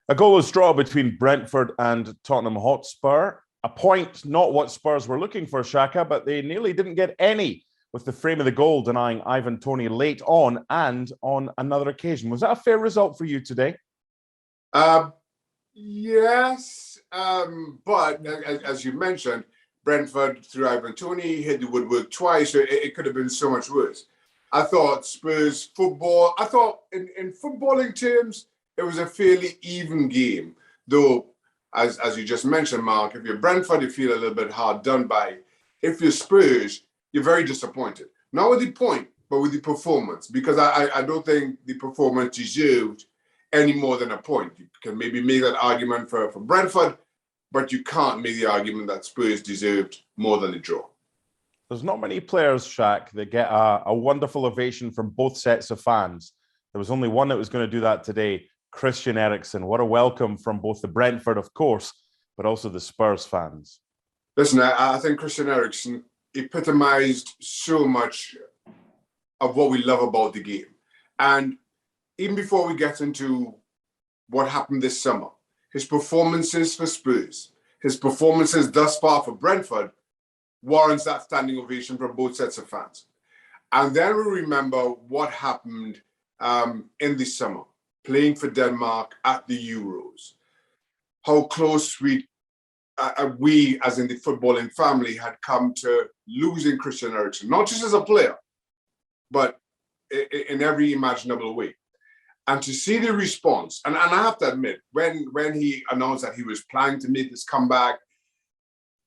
A goalless draw between Brentford and Tottenham Hotspur. A point, not what Spurs were looking for, Shaka, but they nearly didn't get any, with the frame of the goal denying Ivan Toney late on and on another occasion. Was that a fair result for you today? Yes, but as you mentioned, Brentford through Ivan Toney hit the woodwork twice, so it could have been so much worse. I thought Spurs football, in footballing terms, it was a fairly even game. Though, as you just mentioned, Mark, if you're Brentford, you feel a little bit hard done by. If you're Spurs, you're very disappointed. Not with the point, but with the performance, because I don't think the performance deserved any more than a point. You can maybe make that argument for Brentford, but you can't make the argument that Spurs deserved more than a draw. There's not many players, Shaq, that get a wonderful ovation from both sets of fans. There was only one that was going to do that today, Christian Eriksen. What a welcome from both the Brentford, of course, but also the Spurs fans. Listen, I think Christian Eriksen epitomized so much of what we love about the game. And even before we get into what happened this summer, his performances for Spurs, his performances thus far for Brentford, warrants that standing ovation from both sets of fans. And then we remember what happened in the summer, playing for Denmark at the Euros. How close we, as in the footballing family, had come to losing Christian Eriksen, not just as a player, but in every imaginable way. And to see the response, and I have to admit, when he announced that he was planning to make this comeback,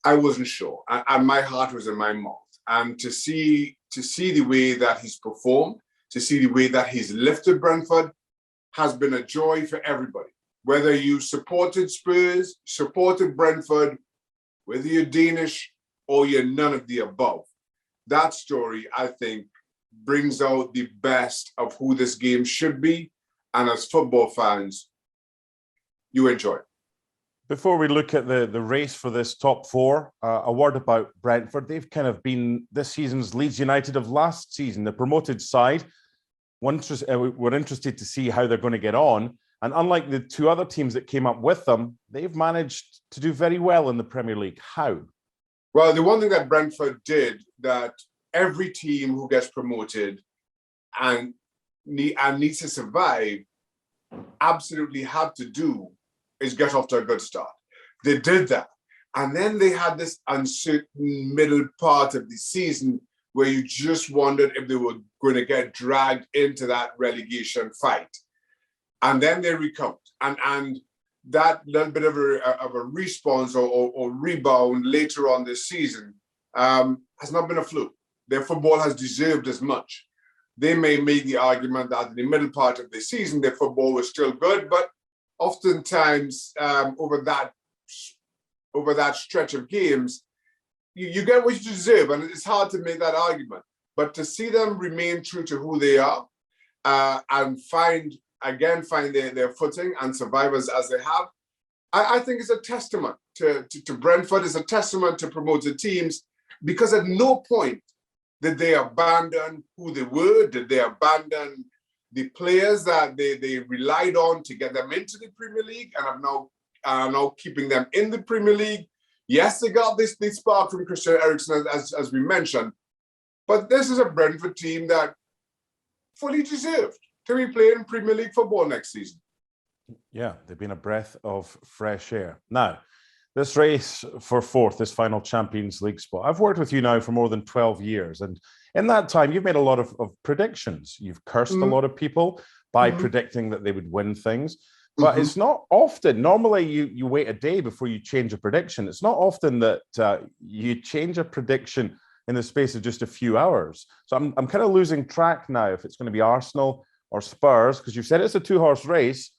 I wasn't sure, and my heart was in my mouth. And to see the way that he's performed, to see the way that he's lifted Brentford, has been a joy for everybody. Whether you supported Spurs, supported Brentford, whether you're Danish or you're none of the above, that story, I think, brings out the best of who this game should be. And as football fans, you enjoy it. Before we look at the race for this top four, a word about Brentford. They've kind of been this season's Leeds United of last season, the promoted side. We're interested to see how they're going to get on. And unlike the two other teams that came up with them, they've managed to do very well in the Premier League. How? Well, the one thing that Brentford did that every team who gets promoted and needs to survive absolutely had to do is get off to a good start. They did that. And then they had this uncertain middle part of the season where you just wondered if they were going to get dragged into that relegation fight. And then they recovered. And that little bit of a response or rebound later on this season has not been a fluke. Their football has deserved as much. They may make the argument that in the middle part of the season, their football was still good, but oftentimes over that stretch of games, you get what you deserve, and it's hard to make that argument. But to see them remain true to who they are and find their footing and survive as they have, I think it's a testament to Brentford. It's a testament to promoted teams, because at no point did they abandon who they were. Did they abandon the players that they relied on to get them into the Premier League and are now keeping them in the Premier League? Yes, they got this spark from Christian Eriksen, as we mentioned, but this is a Brentford team that fully deserved to be playing Premier League football next season. Yeah, they've been a breath of fresh air. Now, this race for fourth, this final Champions League spot, I've worked with you now for more than 12 years. And in that time, you've made a lot of predictions. You've cursed a lot of people by predicting that they would win things. But it's not often. Normally, you wait a day before you change a prediction. It's not often that you change a prediction in the space of just a few hours. So I'm kind of losing track now if it's going to be Arsenal or Spurs, because you've said it's a two-horse race.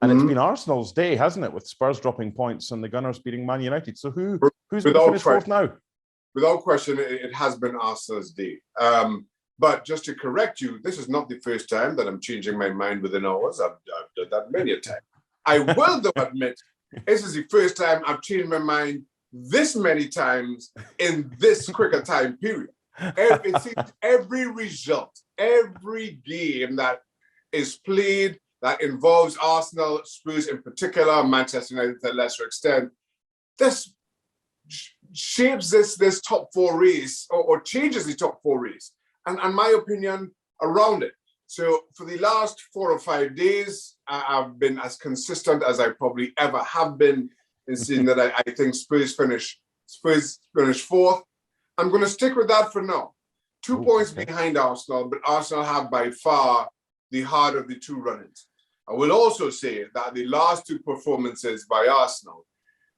And it's been Arsenal's day, hasn't it, with Spurs dropping points and the Gunners beating Man United. So who's going to finish fourth now? Without question, it has been Arsenal's day. But just to correct you, this is not the first time that I'm changing my mind within hours. I've done that many a time. I will, though, admit, this is the first time I've changed my mind this many times in this quicker time period. It seems every result, every game that is played that involves Arsenal, Spurs in particular, Manchester United to a lesser extent, this shapes this top four race or changes the top four race and my opinion around it. So for the last 4 or 5 days, I've been as consistent as I probably ever have been in saying that I think Spurs finish fourth. I'm going to stick with that for now. 2 points behind Arsenal, but Arsenal have by far the harder of the two run-ins. I will also say that the last two performances by Arsenal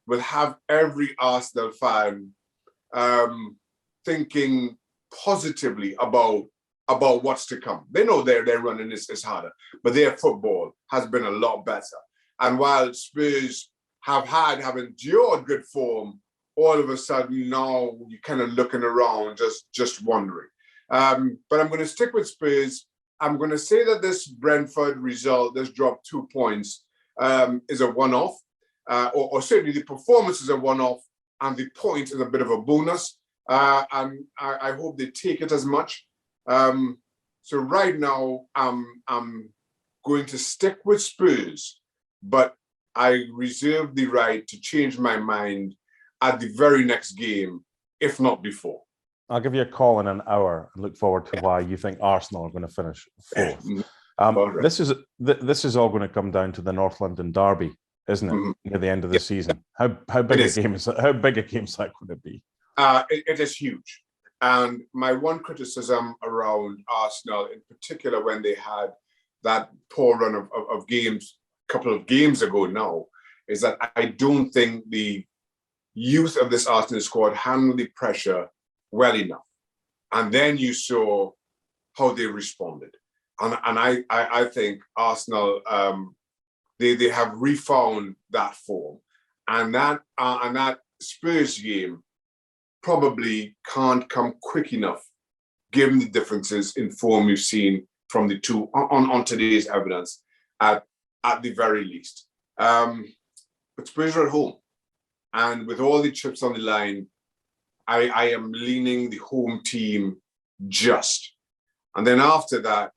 will have every Arsenal fan thinking positively about what's to come. They know their running is harder, but their football has been a lot better. And while Spurs have endured good form, all of a sudden now you're kind of looking around, just wondering. But I'm going to stick with Spurs. I'm going to say that this Brentford result, this drop 2 points, is a one-off, or certainly the performance is a one-off, and the point is a bit of a bonus. And I hope they take it as much. So right now, I'm going to stick with Spurs, but I reserve the right to change my mind at the very next game, if not before. I'll give you a call in an hour and look forward to why you think Arsenal are going to finish fourth. This is all going to come down to the North London derby, isn't it? Near the end of the season. How big a game is that going to be? It is huge. And my one criticism around Arsenal, in particular, when they had that poor run of games a couple of games ago now, is that I don't think the youth of this Arsenal squad handled the pressure well enough. And then you saw how they responded. And I think Arsenal, they have refound that form. And that Spurs game probably can't come quick enough, given the differences in form we've seen from the two on today's evidence, at the very least. But Spurs are at home. And with all the chips on the line, I am leaning the home team just. And then after that,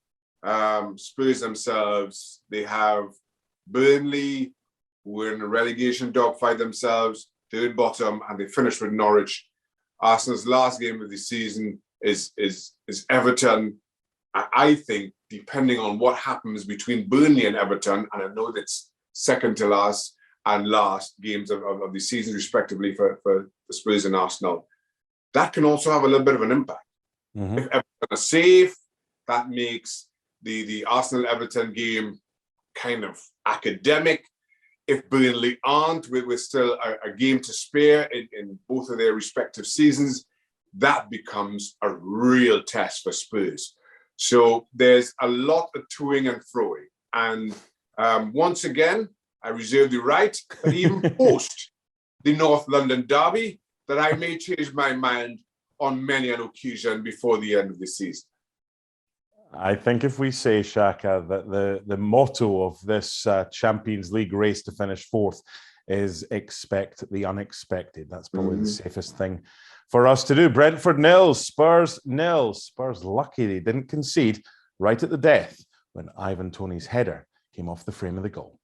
Spurs themselves, they have Burnley, who are in a relegation dogfight themselves, third bottom, and they finish with Norwich. Arsenal's last game of the season is Everton. I think, depending on what happens between Burnley and Everton, and I know that's second to last and last games of the season, respectively, for Spurs and Arsenal, that can also have a little bit of an impact. If Everton are safe, that makes the Arsenal-Everton game kind of academic. If Burnley aren't, with still a game to spare in both of their respective seasons, that becomes a real test for Spurs. So there's a lot of toing and froing. And once again, I reserve the right that even post the North London derby, that I may change my mind on many an occasion before the end of the season. I think if we say, Shaka, that the motto of this Champions League race to finish fourth is expect the unexpected. That's probably the safest thing for us to do. Brentford 0, Spurs 0. Spurs lucky they didn't concede right at the death when Ivan Toney's header came off the frame of the goal.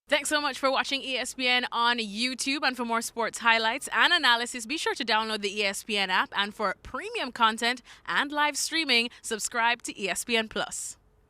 Thanks so much for watching ESPN on YouTube. And for more sports highlights and analysis, be sure to download the ESPN app. And for premium content and live streaming, subscribe to ESPN Plus.